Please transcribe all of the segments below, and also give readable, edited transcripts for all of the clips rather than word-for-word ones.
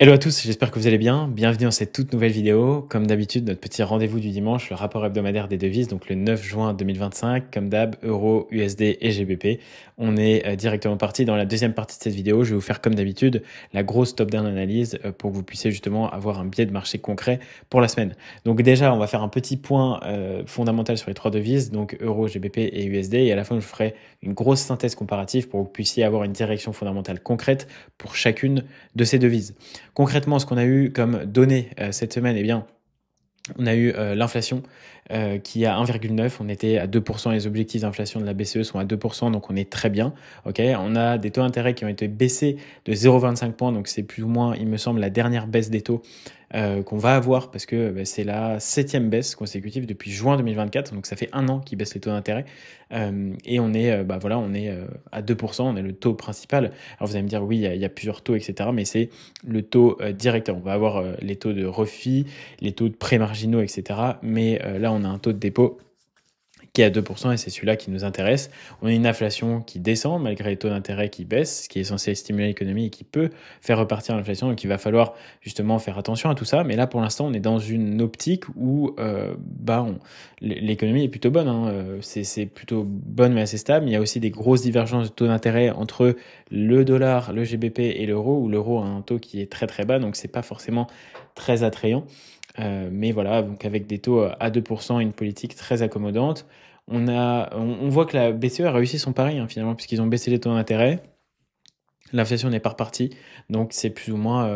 Hello à tous, j'espère que vous allez bien. Bienvenue dans cette toute nouvelle vidéo. Comme d'habitude, notre petit rendez-vous du dimanche, le rapport hebdomadaire des devises, donc le 9 juin 2025, comme d'hab, euro, USD et GBP. On est directement parti dans la deuxième partie de cette vidéo. Je vais vous faire comme d'habitude la grosse top-down analyse pour que vous puissiez justement avoir un biais de marché concret pour la semaine. Donc déjà, on va faire un petit point fondamental sur les trois devises, donc euro, GBP et USD. Et à la fin, je vous ferai une grosse synthèse comparative pour que vous puissiez avoir une direction fondamentale concrète pour chacune de ces devises. Concrètement, ce qu'on a eu comme données cette semaine, eh bien, on a eu l'inflation qui est à 1,9. On était à 2%. Les objectifs d'inflation de la BCE sont à 2%, donc on est très bien. Okay, on a des taux d'intérêt qui ont été baissés de 0,25 points, donc c'est plus ou moins, il me semble, la dernière baisse des taux qu'on va avoir parce que c'est la 7e baisse consécutive depuis juin 2024. Donc ça fait un an qu'ils baissent les taux d'intérêt et on est, on est à 2%. On est le taux principal. Alors vous allez me dire, oui, il y a plusieurs taux, etc. Mais c'est le taux directeur. On va avoir les taux de refi, les taux de prêts marginaux, etc. Mais là, on a un taux de dépôt qui est à 2% et c'est celui-là qui nous intéresse. On a une inflation qui descend malgré les taux d'intérêt qui baissent, ce qui est censé stimuler l'économie et qui peut faire repartir l'inflation. Donc il va falloir justement faire attention à tout ça. Mais là, pour l'instant, on est dans une optique où l'économie est plutôt bonne. C'est plutôt bonne mais assez stable. Il y a aussi des grosses divergences de taux d'intérêt entre le dollar, le GBP et l'euro, où l'euro a un taux qui est très très bas. Donc c'est pas forcément très attrayant. Mais voilà, donc avec des taux à 2%, une politique très accommodante, on voit que la BCE a réussi son pari finalement, puisqu'ils ont baissé les taux d'intérêt. L'inflation n'est pas repartie, donc c'est plus ou moins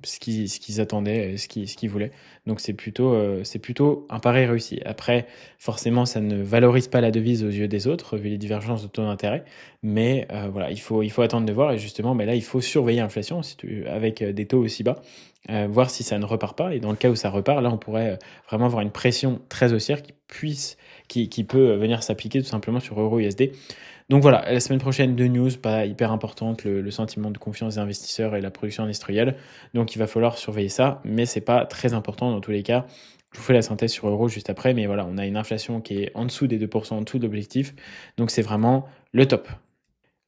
ce qu'ils attendaient, ce qu'ils voulaient. Donc c'est plutôt un pari réussi. Après, forcément, ça ne valorise pas la devise aux yeux des autres, vu les divergences de taux d'intérêt. Mais voilà, il faut attendre de voir. Et justement, mais là, il faut surveiller l'inflation avec des taux aussi bas, voir si ça ne repart pas. Et dans le cas où ça repart, là, on pourrait vraiment avoir une pression très haussière qui peut venir s'appliquer tout simplement sur euro USD. Donc voilà, la semaine prochaine, deux news pas hyper importantes, le sentiment de confiance des investisseurs et la production industrielle. Donc il va falloir surveiller ça, mais c'est pas très important dans tous les cas. Je vous fais la synthèse sur euro juste après, mais voilà, on a une inflation qui est en dessous des 2%, en dessous de l'objectif. Donc c'est vraiment le top.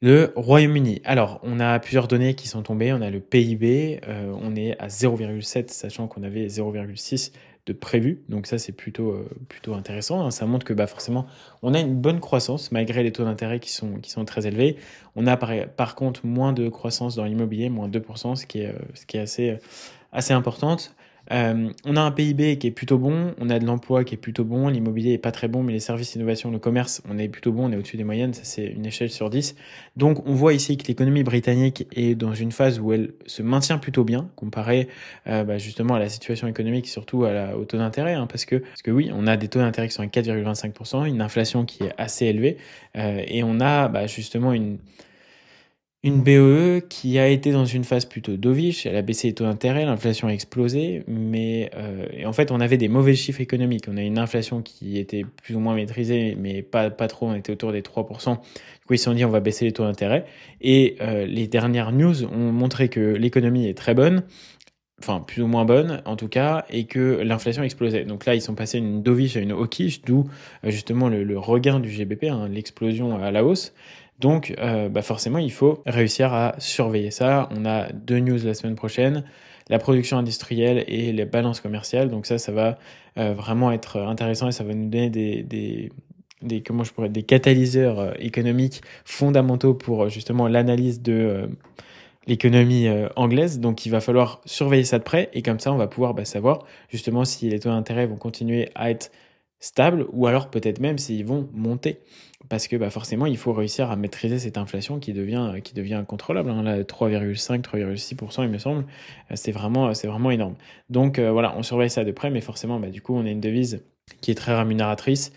Le Royaume-Uni. Alors, on a plusieurs données qui sont tombées. On a le PIB, on est à 0,7, sachant qu'on avait 0,6 de prévu. Donc ça, c'est plutôt intéressant. Ça montre que forcément, on a une bonne croissance, malgré les taux d'intérêt qui sont très élevés. On a par contre moins de croissance dans l'immobilier, moins 2%, ce qui est assez importante. On a un PIB qui est plutôt bon, on a de l'emploi qui est plutôt bon, l'immobilier est pas très bon, mais les services, innovation, le commerce, on est plutôt bon, on est au-dessus des moyennes, ça c'est une échelle sur 10. Donc on voit ici que l'économie britannique est dans une phase où elle se maintient plutôt bien, comparé justement à la situation économique, surtout au taux d'intérêt, parce que oui, on a des taux d'intérêt qui sont à 4,25%, une inflation qui est assez élevée, et on a justement une BEE qui a été dans une phase plutôt dovish, elle a baissé les taux d'intérêt, l'inflation a explosé, mais et en fait on avait des mauvais chiffres économiques. On a une inflation qui était plus ou moins maîtrisée, mais pas trop, on était autour des 3%. Du coup ils se sont dit on va baisser les taux d'intérêt. Et les dernières news ont montré que l'économie est très bonne, enfin plus ou moins bonne en tout cas, et que l'inflation explosait. Donc là ils sont passés d'une dovish à une hawkish, d'où justement le regain du GBP, l'explosion à la hausse. Donc forcément il faut réussir à surveiller ça. On a deux news la semaine prochaine, la production industrielle et les balances commerciales. Donc ça va vraiment être intéressant et ça va nous donner des catalyseurs économiques fondamentaux pour justement l'analyse de l'économie anglaise. Donc il va falloir surveiller ça de près et comme ça on va pouvoir savoir justement si les taux d'intérêt vont continuer à être stables ou alors peut-être même s'ils vont monter. Parce que forcément il faut réussir à maîtriser cette inflation qui devient incontrôlable. Là 3,5, 3,6% il me semble, c'est vraiment énorme. Donc voilà, on surveille ça de près, mais forcément du coup on a une devise qui est très rémunératrice,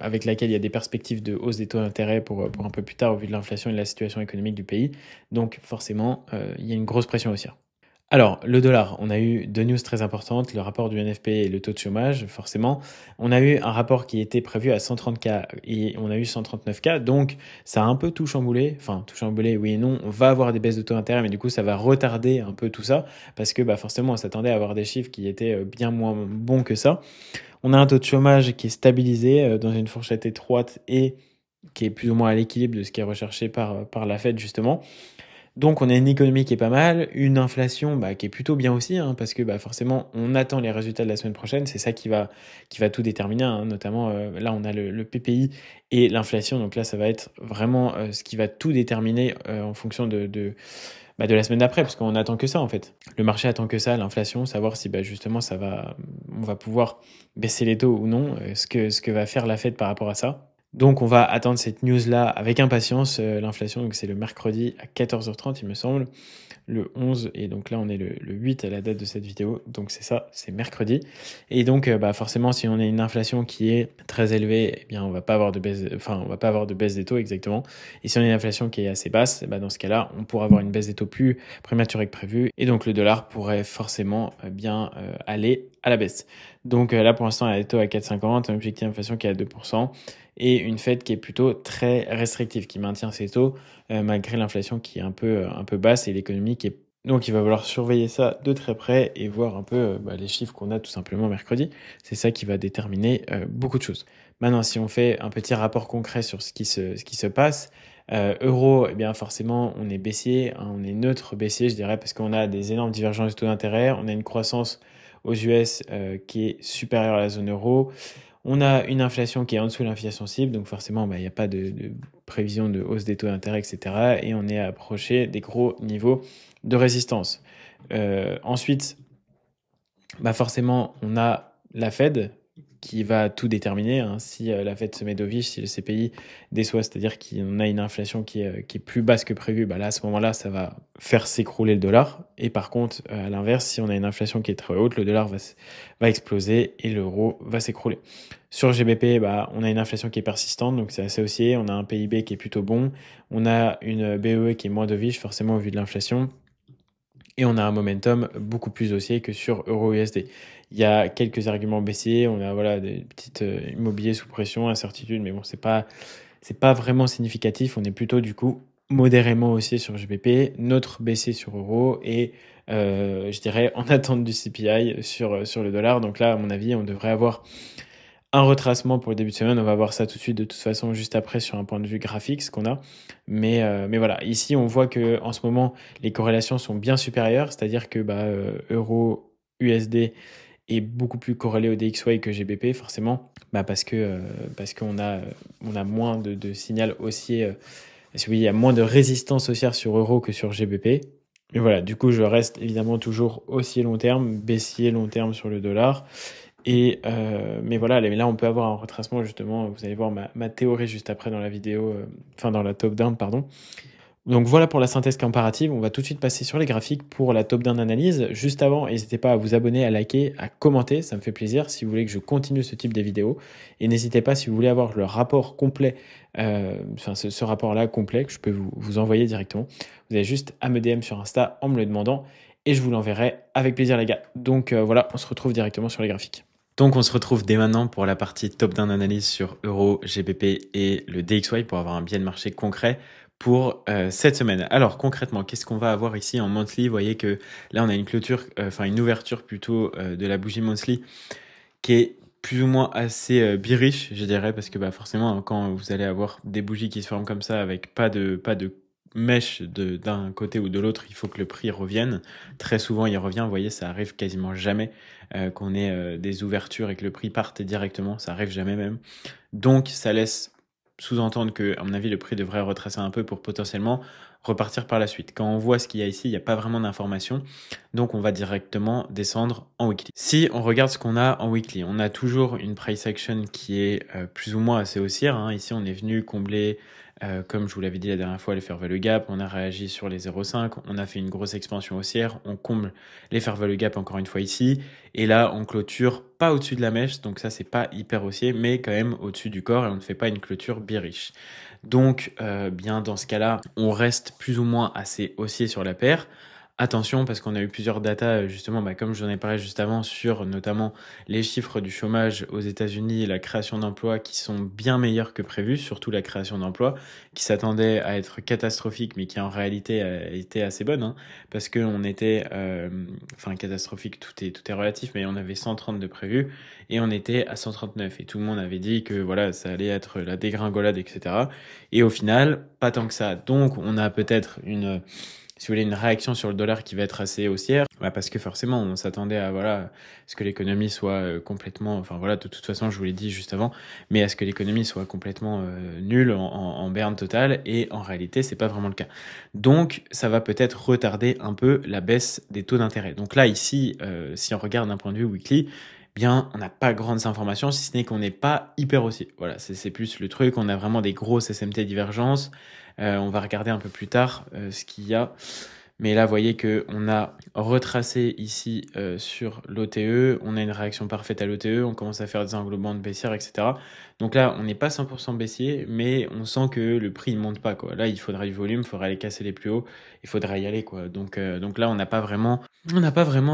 avec laquelle il y a des perspectives de hausse des taux d'intérêt pour un peu plus tard au vu de l'inflation et de la situation économique du pays. Donc forcément, il y a une grosse pression haussière. Alors, le dollar, on a eu deux news très importantes, le rapport du NFP et le taux de chômage, forcément. On a eu un rapport qui était prévu à 130K et on a eu 139K, donc ça a un peu tout chamboulé, enfin tout chamboulé, oui et non. On va avoir des baisses de taux d'intérêt, mais du coup ça va retarder un peu tout ça, parce que forcément on s'attendait à avoir des chiffres qui étaient bien moins bons que ça. On a un taux de chômage qui est stabilisé dans une fourchette étroite et qui est plus ou moins à l'équilibre de ce qui est recherché par la Fed justement. Donc on a une économie qui est pas mal, une inflation qui est plutôt bien aussi, hein, parce que forcément on attend les résultats de la semaine prochaine, c'est ça qui va tout déterminer, hein, notamment là on a le PPI et l'inflation, donc là ça va être vraiment ce qui va tout déterminer en fonction de la semaine d'après, parce qu'on attend que ça en fait. Le marché attend que ça, l'inflation, savoir si justement on va pouvoir baisser les taux ou non, ce que va faire la Fed par rapport à ça. Donc on va attendre cette news-là avec impatience, l'inflation, donc c'est le mercredi à 14h30 il me semble, le 11 et donc là on est le 8 à la date de cette vidéo, donc c'est ça, c'est mercredi. Et donc forcément si on a une inflation qui est très élevée, eh bien on va pas avoir de baisse, on va pas avoir de baisse des taux exactement. Et si on a une inflation qui est assez basse, dans ce cas-là on pourra avoir une baisse des taux plus prématurée que prévu et donc le dollar pourrait forcément bien aller à la baisse. Donc là pour l'instant il y a des taux à 4,50, un objectif d'inflation qui est à 2% et une Fed qui est plutôt très restrictive, qui maintient ses taux malgré l'inflation qui est un peu basse et l'économie qui est... Donc il va falloir surveiller ça de très près et voir un peu les chiffres qu'on a tout simplement mercredi. C'est ça qui va déterminer beaucoup de choses. Maintenant, si on fait un petit rapport concret sur ce qui se passe, euro, eh bien forcément on est baissier, hein, on est neutre baissier je dirais, parce qu'on a des énormes divergences de taux d'intérêt, on a une croissance aux US qui est supérieure à la zone euro. On a une inflation qui est en dessous de l'inflation cible, donc forcément, il n'y a pas de prévision de hausse des taux d'intérêt, etc. Et on est approché des gros niveaux de résistance. Ensuite, forcément, on a la Fed qui va tout déterminer, hein. Si la Fed se met dovish, si le CPI déçoit, c'est-à-dire qu'on a une inflation qui est plus basse que prévu, là, à ce moment-là, ça va faire s'écrouler le dollar. Et par contre, à l'inverse, si on a une inflation qui est très haute, le dollar va exploser et l'euro va s'écrouler. Sur GBP, on a une inflation qui est persistante, donc c'est assez haussier. On a un PIB qui est plutôt bon. On a une BEE qui est moins dovish, forcément, au vu de l'inflation. Et on a un momentum beaucoup plus haussier que sur Euro-USD. Il y a quelques arguments baissiers, on a des petites immobiliers sous pression, incertitude, mais bon, c'est pas vraiment significatif. On est plutôt du coup modérément haussier sur GBP, neutre baissier sur euro et je dirais en attente du CPI sur le dollar. Donc là, à mon avis, on devrait avoir un retracement pour le début de semaine. On va voir ça tout de suite, de toute façon, juste après sur un point de vue graphique, ce qu'on a. Mais voilà, ici, on voit que en ce moment, les corrélations sont bien supérieures, c'est-à-dire que euro, USD est beaucoup plus corrélé au DXY que GBP, forcément, parce qu'on a moins de signal haussier. Oui, il y a moins de résistance haussière sur euro que sur GBP. Mais voilà, du coup, je reste évidemment toujours haussier long terme, baissier long terme sur le dollar. Et mais voilà, là on peut avoir un retracement justement, vous allez voir ma théorie juste après dans la vidéo, dans la top down pardon. Donc voilà pour la synthèse comparative, on va tout de suite passer sur les graphiques pour la top down analyse. Juste avant, n'hésitez pas à vous abonner, à liker, à commenter, ça me fait plaisir si vous voulez que je continue ce type de vidéo. Et n'hésitez pas si vous voulez avoir le rapport complet, ce rapport-là complet que je peux vous envoyer directement. Vous avez juste à me DM sur Insta en me le demandant et je vous l'enverrai avec plaisir les gars. Donc voilà, on se retrouve directement sur les graphiques. Donc on se retrouve dès maintenant pour la partie top-down analyse sur Euro, GBP et le DXY pour avoir un biais de marché concret pour cette semaine. Alors concrètement, qu'est-ce qu'on va avoir ici en monthly? Vous voyez que là on a une clôture, une ouverture plutôt de la bougie monthly qui est plus ou moins assez bearish, je dirais, parce que forcément quand vous allez avoir des bougies qui se forment comme ça avec pas de mèche d'un côté ou de l'autre, il faut que le prix revienne. Très souvent, il revient. Vous voyez, ça arrive quasiment jamais qu'on ait des ouvertures et que le prix parte directement. Ça arrive jamais même. Donc, ça laisse sous-entendre que, à mon avis, le prix devrait retracer un peu pour potentiellement repartir par la suite. Quand on voit ce qu'il y a ici, il n'y a pas vraiment d'informations. Donc, on va directement descendre en weekly. Si on regarde ce qu'on a en weekly, on a toujours une price action qui est plus ou moins assez haussière, hein. Ici, on est venu combler comme je vous l'avais dit la dernière fois, les fair value gap, on a réagi sur les 0,5, on a fait une grosse expansion haussière, on comble les fair value gap encore une fois ici, et là on clôture pas au-dessus de la mèche, donc ça c'est pas hyper haussier, mais quand même au-dessus du corps, et on ne fait pas une clôture bearish. Donc bien dans ce cas-là, on reste plus ou moins assez haussier sur la paire. Attention parce qu'on a eu plusieurs datas justement, comme j'en ai parlé juste avant, sur notamment les chiffres du chômage aux États-Unis et la création d'emplois qui sont bien meilleurs que prévu, surtout la création d'emplois qui s'attendait à être catastrophique mais qui en réalité a été assez bonne, hein, parce que on était, catastrophique, tout est relatif, mais on avait 130 de prévu et on était à 139 et tout le monde avait dit que voilà ça allait être la dégringolade, etc. Et au final, pas tant que ça. Donc on a peut-être si vous voulez, une réaction sur le dollar qui va être assez haussière, bah parce que forcément, on s'attendait à, voilà, ce que l'économie soit complètement, enfin voilà, de toute façon, je vous l'ai dit juste avant, mais à ce que l'économie soit complètement nulle, en berne totale, et en réalité, c'est pas vraiment le cas. Donc, ça va peut-être retarder un peu la baisse des taux d'intérêt. Donc là, ici, si on regarde d'un point de vue weekly, bien, on n'a pas grandes informations, si ce n'est qu'on n'est pas hyper haussier. Voilà, c'est plus le truc, on a vraiment des grosses SMT divergences. On va regarder un peu plus tard ce qu'il y a. Mais là, vous voyez qu'on a retracé ici sur l'OTE, on a une réaction parfaite à l'OTE, on commence à faire des englobantes baissières, etc. Donc là, on n'est pas 100% baissier, mais on sent que le prix ne monte pas, quoi. Là, il faudra du volume, il faudra aller casser les plus hauts, il faudra y aller, quoi. Donc là, on n'a pas vraiment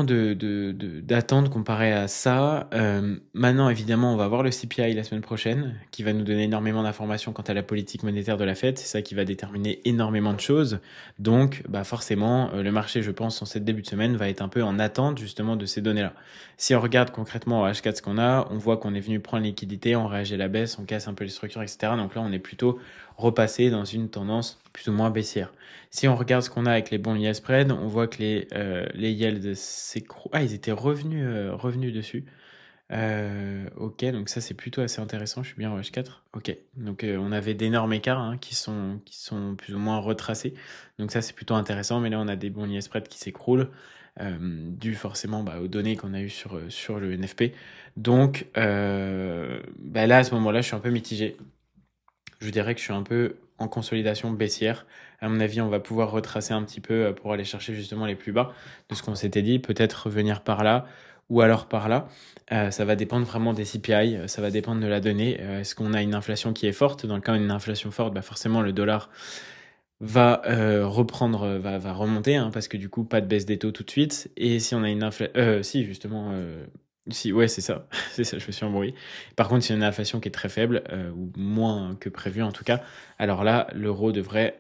d'attente comparé à ça. Maintenant, évidemment, on va voir le CPI la semaine prochaine, qui va nous donner énormément d'informations quant à la politique monétaire de la Fed. C'est ça qui va déterminer énormément de choses. Donc, bah forcément, le marché, je pense, en cette début de semaine, va être un peu en attente justement de ces données-là. Si on regarde concrètement au H4 ce qu'on a, on voit qu'on est venu prendre liquidité, on réagit à la baisse, on casse un peu les structures, etc. Donc là, on est plutôt repassé dans une tendance plus ou moins baissière. Si on regarde ce qu'on a avec les bons yield spread, on voit que les yields s'écroulent. Ah, ils étaient revenus dessus. Ok, donc ça c'est plutôt assez intéressant. Je suis bien en H4. Ok, donc on avait d'énormes écarts hein, qui sont plus ou moins retracés. Donc ça c'est plutôt intéressant. Mais là on a des bons yield spread qui s'écroulent, dû forcément aux données qu'on a eues sur le NFP. Donc là à ce moment-là je suis un peu mitigé. Je dirais que je suis un peu en consolidation baissière. À mon avis, on va pouvoir retracer un petit peu pour aller chercher justement les plus bas de ce qu'on s'était dit. Peut-être revenir par là ou alors par là. Ça va dépendre vraiment des CPI, ça va dépendre de la donnée. Est-ce qu'on a une inflation qui est forte? Dans le cas d'une inflation forte, forcément le dollar va reprendre, va remonter, hein, parce que du coup, pas de baisse des taux tout de suite. Et si on a une inflation... si, justement... si, ouais, c'est ça. C'est ça, je me suis embrouillé. Par contre, si on a une inflation qui est très faible, ou moins que prévu en tout cas, alors là, l'euro devrait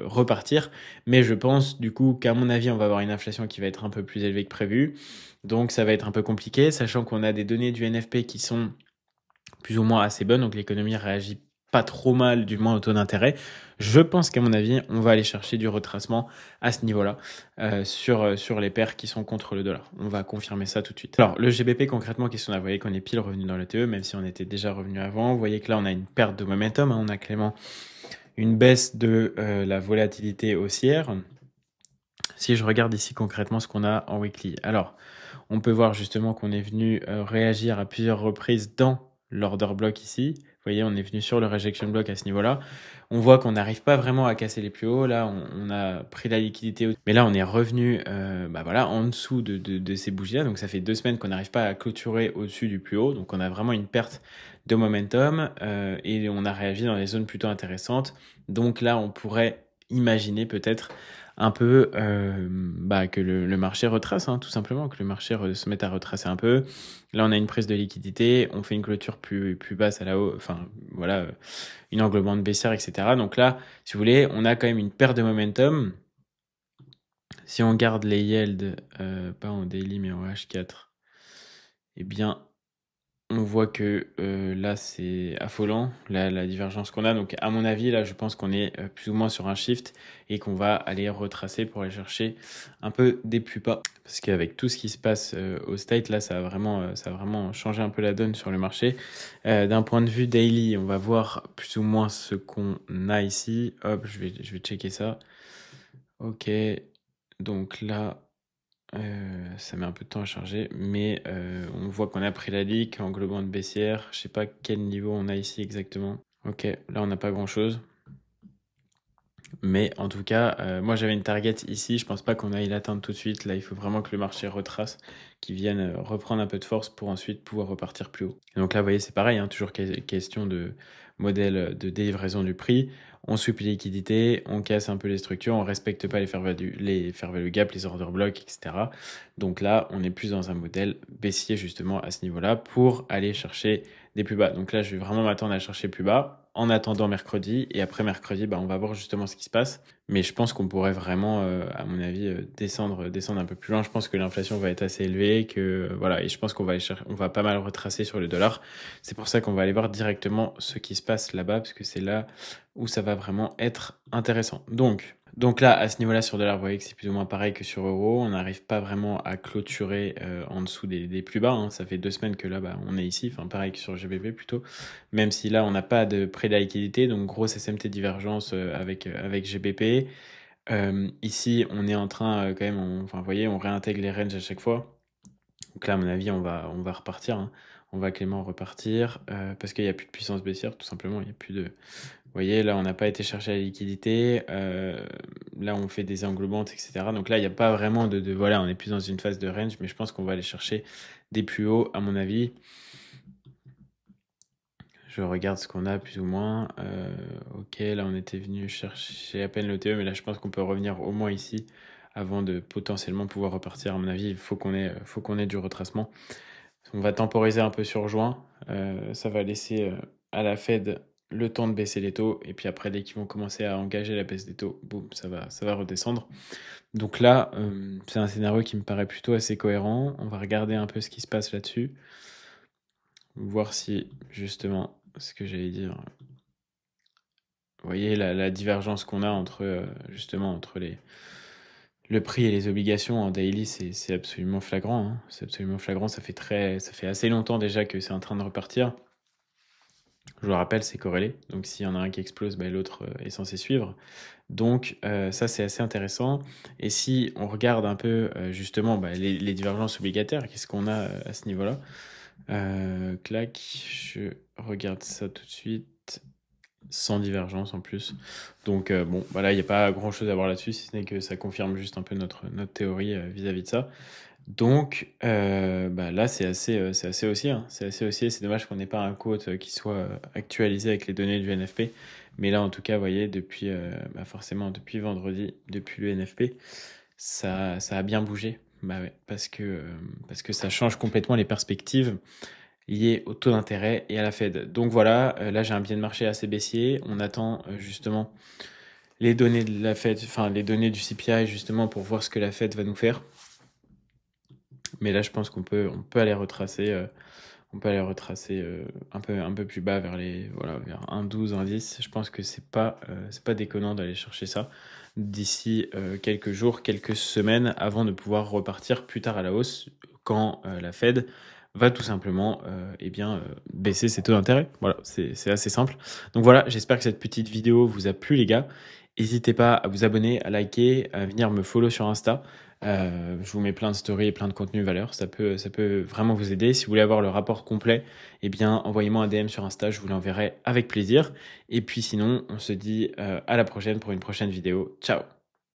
repartir. Mais je pense du coup qu'à mon avis, on va avoir une inflation qui va être un peu plus élevée que prévu. Donc ça va être un peu compliqué, sachant qu'on a des données du NFP qui sont plus ou moins assez bonnes, donc l'économie réagit pas trop mal, du moins au taux d'intérêt. Je pense qu'à mon avis, on va aller chercher du retracement à ce niveau-là sur les paires qui sont contre le dollar. On va confirmer ça tout de suite. Alors, le GBP concrètement, qu'est-ce qu'on a? Vous voyez qu'on est pile revenu dans le TE, même si on était déjà revenu avant. Vous voyez que là, on a une perte de momentum. Hein. On a clairement une baisse de la volatilité haussière. Si je regarde ici concrètement ce qu'on a en weekly. Alors, on peut voir justement qu'on est venu réagir à plusieurs reprises dans l'order block ici. Vous voyez, on est venu sur le rejection block à ce niveau-là. On voit qu'on n'arrive pas vraiment à casser les plus hauts. Là, on a pris la liquidité. Mais là, on est revenu en dessous de ces bougies-là. Donc, ça fait 2 semaines qu'on n'arrive pas à clôturer au-dessus du plus haut. Donc, on a vraiment une perte de momentum et on a réagi dans des zones plutôt intéressantes. Donc là, on pourrait imaginer peut-être un peu que le marché retrace, hein, tout simplement, que le marché se mette à retracer un peu. Là, on a une prise de liquidité, on fait une clôture plus basse à la haut, enfin voilà, une englobante baissière, etc. Donc là, si vous voulez, on a quand même une perte de momentum. Si on garde les yields, pas en daily mais en H4, eh bien, on voit que là, c'est affolant, la divergence qu'on a. Donc, à mon avis, là, je pense qu'on est plus ou moins sur un shift et qu'on va aller retracer pour aller chercher un peu des plus bas. Parce qu'avec tout ce qui se passe au State, là, ça a vraiment changé un peu la donne sur le marché. D'un point de vue daily, on va voir plus ou moins ce qu'on a ici. Hop, je vais checker ça. Ok, donc là... ça met un peu de temps à charger, mais on voit qu'on a pris la ligue en globant de baissière. Je sais pas quel niveau on a ici exactement. Ok, là on n'a pas grand chose. Mais en tout cas, moi j'avais une target ici. Je pense pas qu'on aille l'atteindre tout de suite. Là, il faut vraiment que le marché retrace, qu'il vienne reprendre un peu de force pour ensuite pouvoir repartir plus haut. Et donc là, vous voyez, c'est pareil, hein, toujours question de modèle de délivraison du prix. On supplie les liquidités, on casse un peu les structures, on respecte pas les fair value gap, les order blocks, etc. Donc là, on est plus dans un modèle baissier justement à ce niveau-là pour aller chercher des plus bas. Donc là, je vais vraiment m'attendre à chercher plus bas en attendant mercredi. Et après mercredi, on va voir justement ce qui se passe. Mais je pense qu'on pourrait vraiment, à mon avis, descendre un peu plus loin. Je pense que l'inflation va être assez élevée, voilà, et je pense qu'on va on va pas mal retracer sur le dollar. C'est pour ça qu'on va aller voir directement ce qui se passe là-bas, parce que c'est là où ça va vraiment être intéressant. Donc, Donc là, à ce niveau-là, sur dollar, vous voyez que c'est plus ou moins pareil que sur euro. On n'arrive pas vraiment à clôturer en dessous des plus bas, hein. Ça fait 2 semaines que là, bah, on est ici. Enfin, pareil que sur GBP plutôt. Même si là, on n'a pas de prêt de la liquidité. Donc, grosse SMT divergence avec GBP. Ici, on est en train quand même, enfin, vous voyez, on réintègre les ranges à chaque fois. Donc là, à mon avis, on va repartir, hein. On va clément repartir parce qu'il n'y a plus de puissance baissière, tout simplement. Il y a plus de. Vous voyez, là, on n'a pas été chercher la liquidité. Là, on fait des englobantes, etc. Donc là, il n'y a pas vraiment voilà, on est plus dans une phase de range, mais je pense qu'on va aller chercher des plus hauts, à mon avis. Je regarde ce qu'on a plus ou moins. Ok, là, on était venu chercher à peine le TE, mais là, je pense qu'on peut revenir au moins ici avant de potentiellement pouvoir repartir. À mon avis, il faut qu'on ait du retracement. On va temporiser un peu sur juin. Ça va laisser à la Fed le temps de baisser les taux. Et puis après, dès qu'ils vont commencer à engager la baisse des taux, boum, ça va redescendre. Donc là, c'est un scénario qui me paraît plutôt assez cohérent. On va regarder un peu ce qui se passe là-dessus. Voir si, justement, ce que j'allais dire. Vous voyez la divergence qu'on a justement, entre le prix et les obligations en daily, c'est absolument flagrant, hein. C'est absolument flagrant. Ça fait assez longtemps déjà que c'est en train de repartir. Je vous le rappelle, c'est corrélé. Donc, s'il y en a un qui explose, bah, l'autre est censé suivre. Donc, ça, c'est assez intéressant. Et si on regarde un peu, justement, bah, les divergences obligataires, qu'est-ce qu'on a à ce niveau-là? Clac, je regarde ça tout de suite. Sans divergence en plus. Donc, bon, voilà, il n'y a pas grand-chose à voir là-dessus, si ce n'est que ça confirme juste un peu notre théorie vis-à-vis de ça. Donc, bah, là, c'est assez haussier, hein. C'est assez haussier. C'est dommage qu'on n'ait pas un quote qui soit actualisé avec les données du NFP. Mais là, en tout cas, vous voyez, depuis, bah, forcément, depuis vendredi, depuis le NFP, ça a bien bougé. Bah ouais, parce que ça change complètement les perspectives liées au taux d'intérêt et à la Fed. Donc voilà, là, j'ai un biais de marché assez baissier. On attend justement les données de la Fed, enfin les données du CPI justement pour voir ce que la Fed va nous faire. Mais là, je pense qu'on peut aller retracer, un peu plus bas vers vers 1,12, 1,10. Je pense que c'est pas déconnant d'aller chercher ça d'ici quelques jours, quelques semaines, avant de pouvoir repartir plus tard à la hausse quand la Fed va tout simplement baisser ses taux d'intérêt. Voilà, c'est assez simple. Donc voilà, j'espère que cette petite vidéo vous a plu, les gars. N'hésitez pas à vous abonner, à liker, à venir me follow sur Insta. Je vous mets plein de stories et plein de contenu valeur. Ça peut vraiment vous aider. Si vous voulez avoir le rapport complet, eh bien, envoyez-moi un DM sur Insta. Je vous l'enverrai avec plaisir. Et puis sinon, on se dit à la prochaine pour une prochaine vidéo. Ciao!